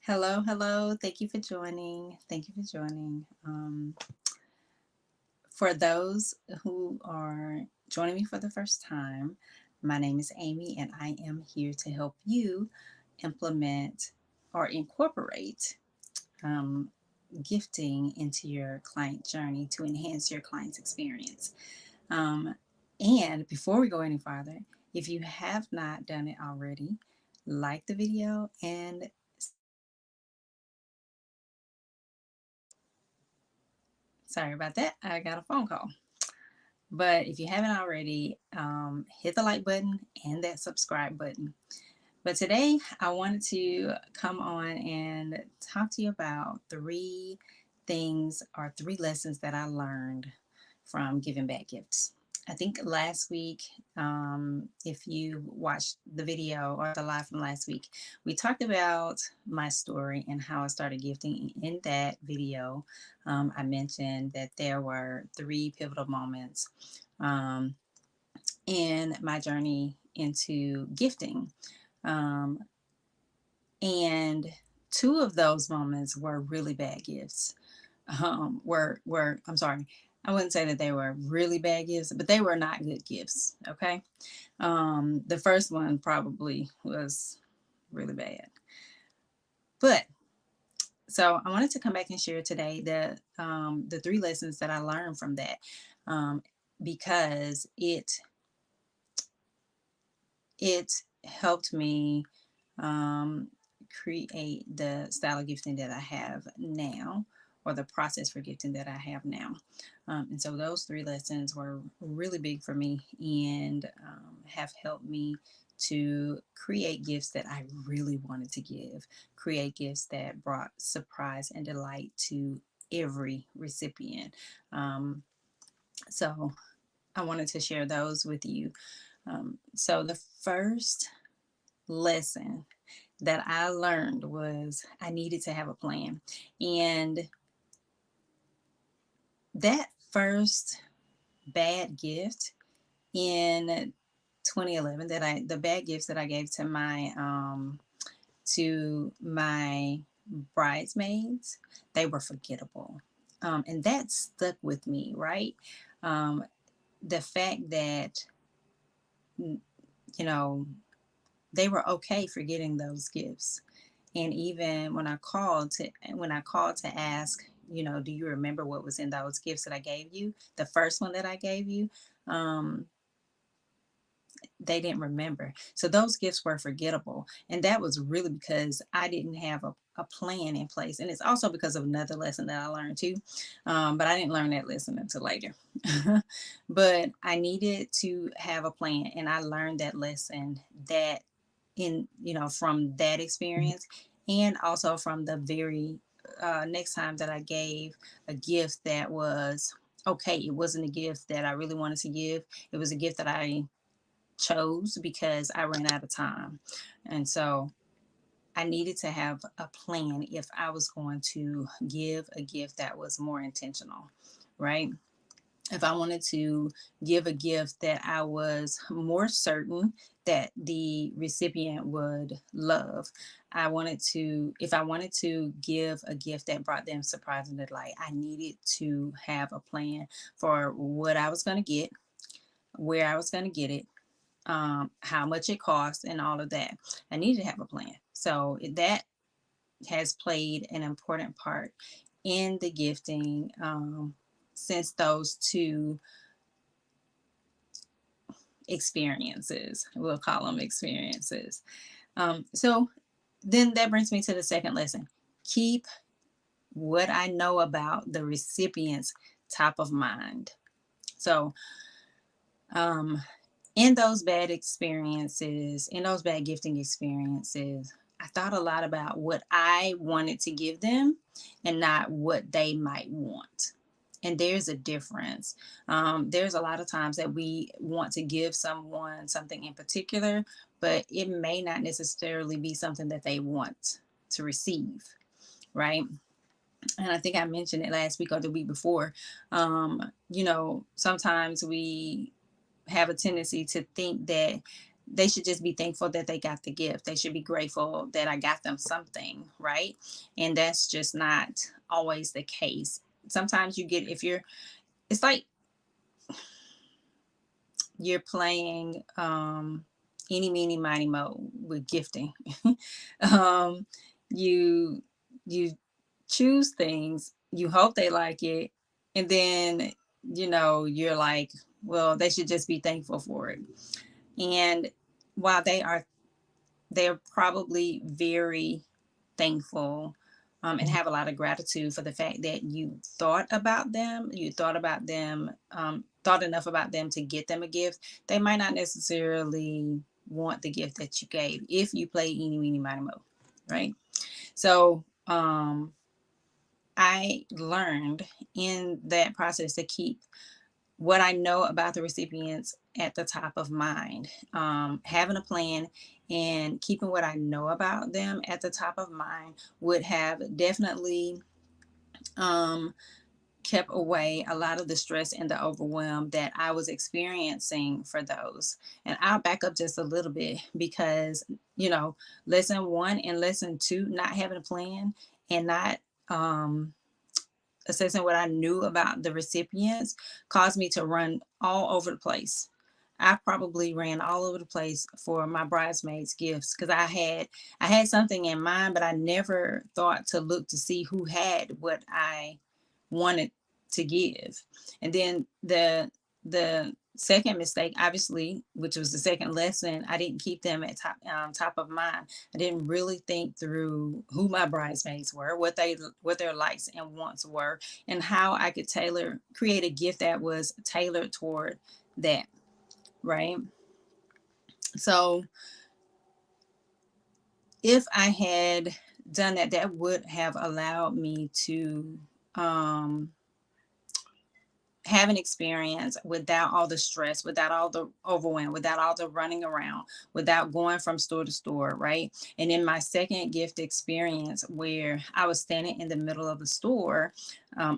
Hello, hello. Thank you for joining. Thank you for joining. For those who are joining me for the first time, my name is Amy, and I am here to help you implement or incorporate um, gifting into your client journey to enhance your client's experience. Um, and before we go any farther, if you have not done it already, like the video and sorry about that. I got a phone call. But if you haven't already, hit the like button and that subscribe button. But today I wanted to come on and talk to you about three things or three lessons that I learned from giving back gifts. I think last week, if you watched the video or the live from last week, we talked about my story and how I started gifting. In that video, I mentioned that there were three pivotal moments um, in my journey into gifting. Um, and two of those moments were really bad gifts. Were I'm sorry, I wouldn't say that they were really bad gifts, but they were not good gifts. Okay. The first one probably was really bad. But so I wanted to come back and share today the three lessons that I learned from that, um, because it helped me um, create the style of gifting that I have now, or the process for gifting that I have now. And so those three lessons were really big for me and have helped me to create gifts that I really wanted to give, create gifts that brought surprise and delight to every recipient. So I wanted to share those with you. So the first lesson that I learned was I needed to have a plan. And that first bad gift in 2011 the bad gifts that I gave to my bridesmaids, they were forgettable. And that stuck with me, right? Um, the fact that, you know, they were okay for getting those gifts. And even when I called to ask, do you remember what was in those gifts that I gave you? The first one that I gave you, um, they didn't remember. So those gifts were forgettable. And that was really because I didn't have a plan in place. And it's also because of another lesson that I learned too. But I didn't learn that lesson until later. But I needed to have a plan. And I learned that lesson from that experience, and also from the very next time that I gave a gift that was okay. It wasn't a gift that I really wanted to give. It was a gift that I chose because I ran out of time. And so I needed to have a plan if I was going to give a gift that was more intentional, right? If I wanted to give a gift that I was more certain that the recipient would love, if I wanted to give a gift that brought them surprise and delight, I needed to have a plan for what I was going to get, where I was going to get it, how much it costs, and all of that. I needed to have a plan. So that has played an important part in the gifting since those two experiences. We'll call them experiences. So then that brings me to the second lesson. Keep what I know about the recipients top of mind. So, um, in those bad experiences, in those bad gifting experiences, I thought a lot about what I wanted to give them and not what they might want. And there's a difference. There's a lot of times that we want to give someone something in particular, but it may not necessarily be something that they want to receive, right? And I think I mentioned it last week or the week before. Sometimes we have a tendency to think that they should just be thankful that they got the gift. They should be grateful that I got them something, right? And that's just not always the case. Sometimes you get, if you're, it's like you're playing any, meeny, miny, mo with gifting. um, you you choose things, you hope they like it, and then you're like, well, they should just be thankful for it. And while they're probably very thankful, and have a lot of gratitude for the fact that you thought about them, thought enough about them to get them a gift. They might not necessarily want the gift that you gave if you play eeny, meeny, miny, mo, right? So I learned in that process to keep what I know about the recipients at the top of mind. Having a plan and keeping what I know about them at the top of mind would have definitely um, kept away a lot of the stress and the overwhelm that I was experiencing for those. And I'll back up just a little bit because, lesson one and lesson two, not having a plan and not assessing what I knew about the recipients caused me to run all over the place. I probably ran all over the place for my bridesmaids gifts because I had something in mind, but I never thought to look to see who had what I wanted to give. And then the second mistake, obviously, which was the second lesson, I didn't keep them at top of mind. I didn't really think through who my bridesmaids were, what their likes and wants were, and how I could create a gift that was tailored toward that, right? So if I had done that, that would have allowed me to have an experience without all the stress, without all the overwhelm, without all the running around, without going from store to store, right? And in my second gift experience, where I was standing in the middle of the store,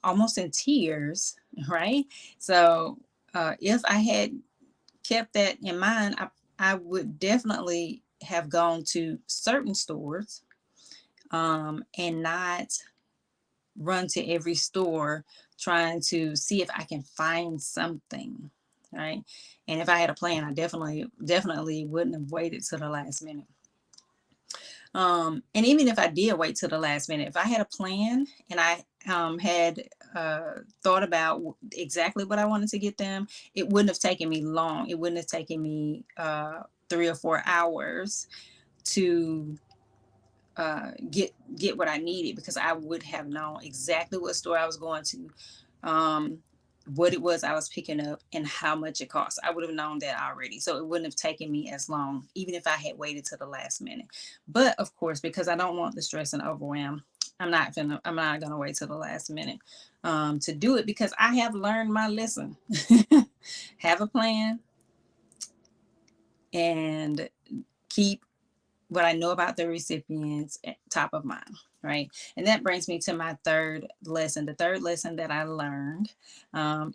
almost in tears, right? So if I had kept that in mind, I would definitely have gone to certain stores and not run to every store trying to see if I can find something, right? And if I had a plan, I definitely wouldn't have waited to the last minute. And even if I did wait to the last minute, if I had a plan and I had thought about exactly what I wanted to get them, it wouldn't have taken me long. It wouldn't have taken me 3 or 4 hours to get what I needed, because I would have known exactly what store I was going to, what it was I was picking up, and how much it cost. I would have known that already. So it wouldn't have taken me as long, even if I had waited to the last minute. But of course, because I don't want the stress and overwhelm, I'm not gonna wait till the last minute to do it, because I have learned my lesson. Have a plan and keep what I know about the recipients at top of mind, right? And that brings me to my third lesson. The third lesson that I learned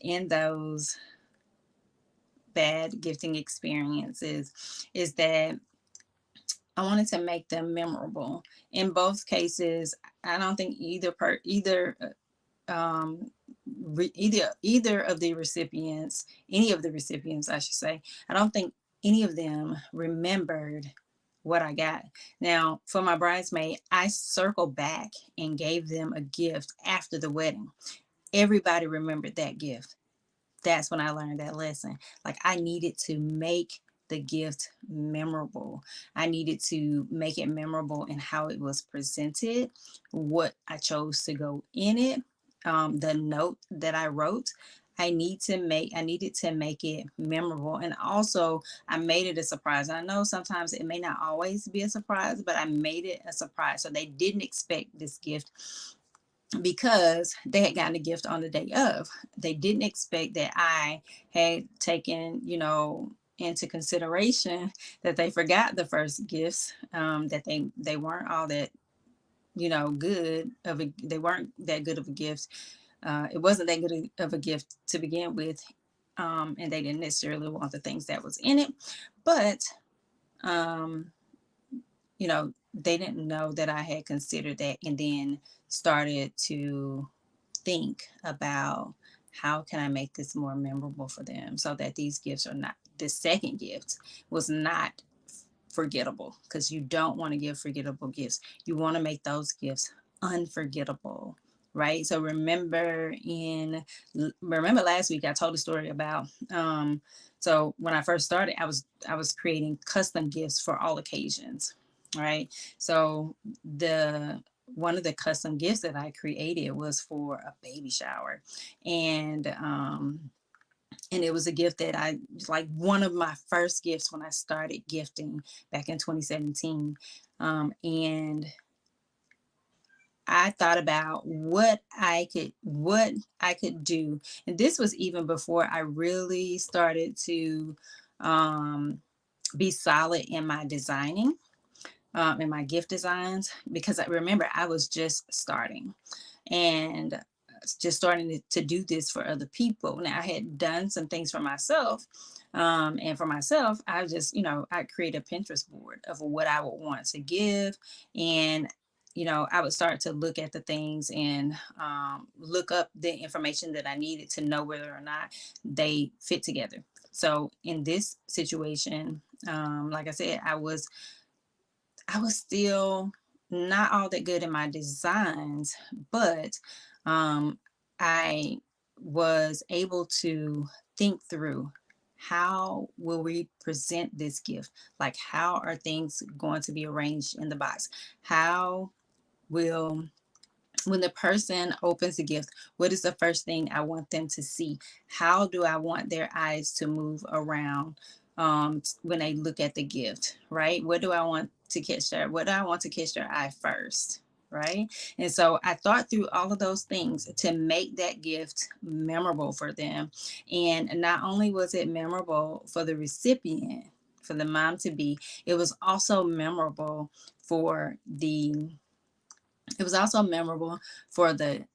in those bad gifting experiences is that I wanted to make them memorable. In both cases, I don't think um, either of the recipients, any of the recipients, I should say, I don't think any of them remembered what I got. Now, for my bridesmaid, I circled back and gave them a gift after the wedding. Everybody remembered that gift. That's when I learned that lesson. Like, I needed to make the gift memorable. I needed to make it memorable in how it was presented, what I chose to go in it, the note that I wrote. I needed to make it memorable. And also I made it a surprise. I know sometimes it may not always be a surprise, but I made it a surprise. So they didn't expect this gift because they had gotten a gift on the day of. They didn't expect that I had taken, into consideration that they forgot the first gifts, that they weren't all that, they weren't that good of a gift. It wasn't that good of a gift to begin with. And they didn't necessarily want the things that was in it. But um, they didn't know that I had considered that, and then started to think about how can I make this more memorable for them so that these gifts are not, the second gift was not forgettable, because you don't want to give forgettable gifts. You want to make those gifts unforgettable, right? So remember last week I told a story about so when I first started, I was creating custom gifts for all occasions, right? So the one of the custom gifts that I created was for a baby shower, and it was a gift that I, like, one of my first gifts when I started gifting back in 2017. And I thought about what I could do, and this was even before I really started to um, be solid in my designing, in my gift designs, because I remember I was just starting, and just starting to do this for other people. Now I had done some things for myself, and for myself, I just, I create a Pinterest board of what I would want to give, and I would start to look at the things and look up the information that I needed to know whether or not they fit together. So in this situation, like I said, I was still not all that good in my designs, but um, I was able to think through, how will we present this gift? Like, how are things going to be arranged in the box? How will, when the person opens the gift, what is the first thing I want them to see? How do I want their eyes to move around when they look at the gift, right? What do I want to catch what do I want to catch their eye first? Right. And so I thought through all of those things to make that gift memorable for them. And not only was it memorable for the recipient, for the mom to be, it was also memorable for the it was also memorable for the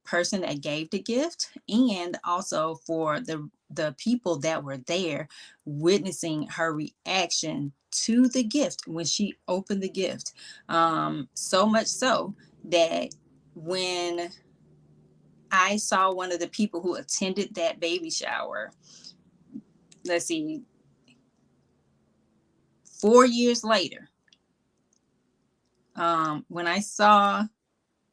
person that gave the gift, and also for the people that were there witnessing her reaction to the gift when she opened the gift. So much so that when I saw one of the people who attended that baby shower, let's see, 4 years later, when I saw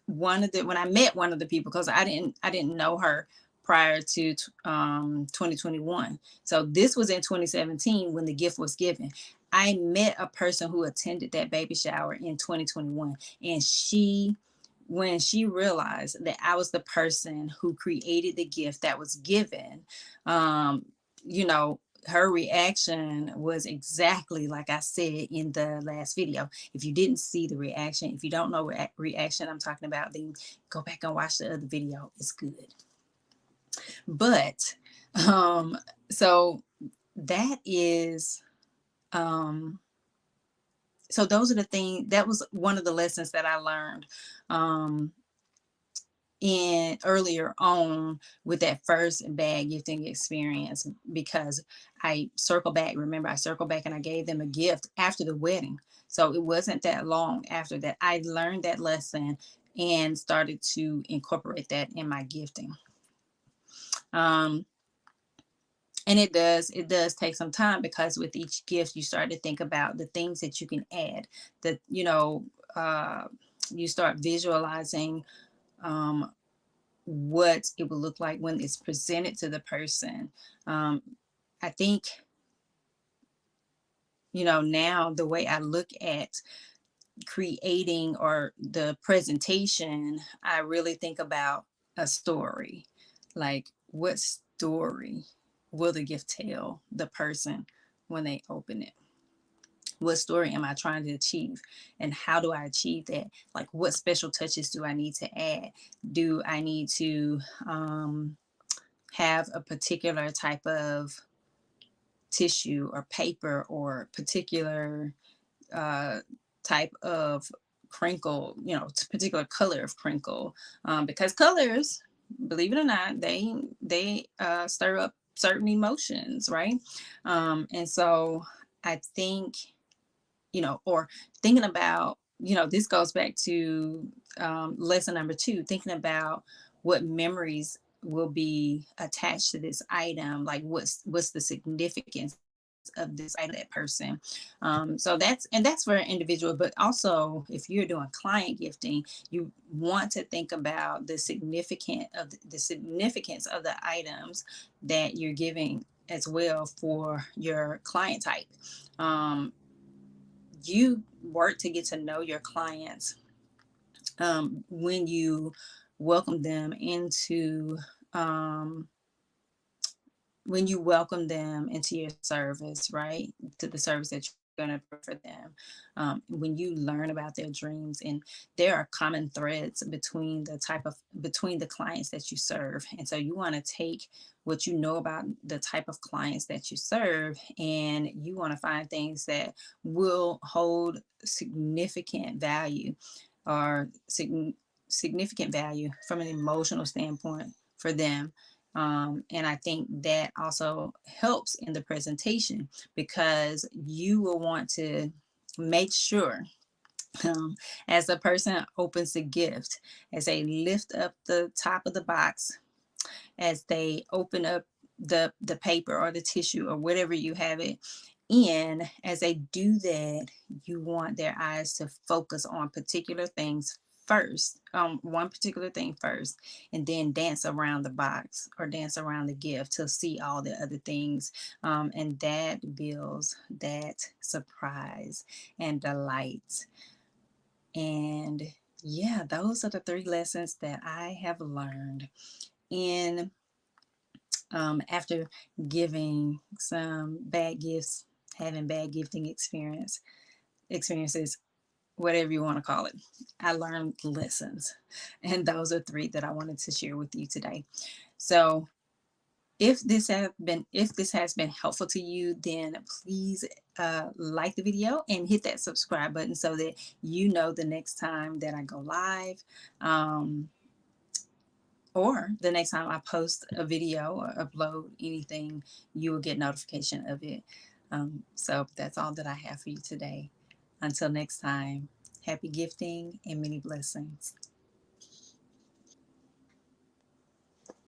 when I met one of the people, because I didn't know her prior to 2021. So this was in 2017 when the gift was given. I met a person who attended that baby shower in 2021, and when she realized that I was the person who created the gift that was given, um, you know, her reaction was exactly like I said in the last video. If you didn't see the reaction, if you don't know what reaction I'm talking about, then go back and watch the other video. It's good. But um, so that is um, so those are the things, that was one of the lessons that I learned um, in earlier on with that first bad gifting experience, because remember I circled back and I gave them a gift after the wedding. So it wasn't that long after that I learned that lesson and started to incorporate that in my gifting. um and it does take some time, because with each gift you start to think about the things that you can add, that you start visualizing um what it would look like when it's presented to the person. Um, I think, now the way I look at creating or the presentation, I really think about a story. Like, what story will the gift tell the person when they open it? What story am I trying to achieve, and how do I achieve that? Like, what special touches do I need to add? Do I need to have a particular type of tissue or paper, or particular uh, type of crinkle, particular color of crinkle, because colors, believe it or not, they stir up certain emotions, right? And so I think, or thinking about, this goes back to lesson number two, thinking about what memories will be attached to this item, like what's the significance of this item, that person. So that's for an individual, but also if you're doing client gifting, you want to think about the significance of the items that you're giving as well for your client type. Um, you work to get to know your clients when you welcome them into um, your service, right? To the service that you're going to for them. When you learn about their dreams, and there are common threads between the clients that you serve, and so you want to take what you know about the type of clients that you serve, and you want to find things that will hold significant value, or significant value from an emotional standpoint for them. And I think that also helps in the presentation, because you will want to make sure, um, as the person opens the gift, as they lift up the top of the box, as they open up the paper or the tissue or whatever you have it in, as they do that, you want their eyes to focus on particular things first, one particular thing first, and then dance around the box or dance around the gift to see all the other things. And that builds that surprise and delight. And yeah, those are the three lessons that I have learned in after giving some bad gifts, having bad gifting experiences, whatever you want to call it. I learned lessons, and those are three that I wanted to share with you today. So if this has been helpful to you, then please like the video and hit that subscribe button so that you know the next time that I go live. Or the next time I post a video or upload anything, you will get notification of it. So that's all that I have for you today. Until next time, happy gifting and many blessings.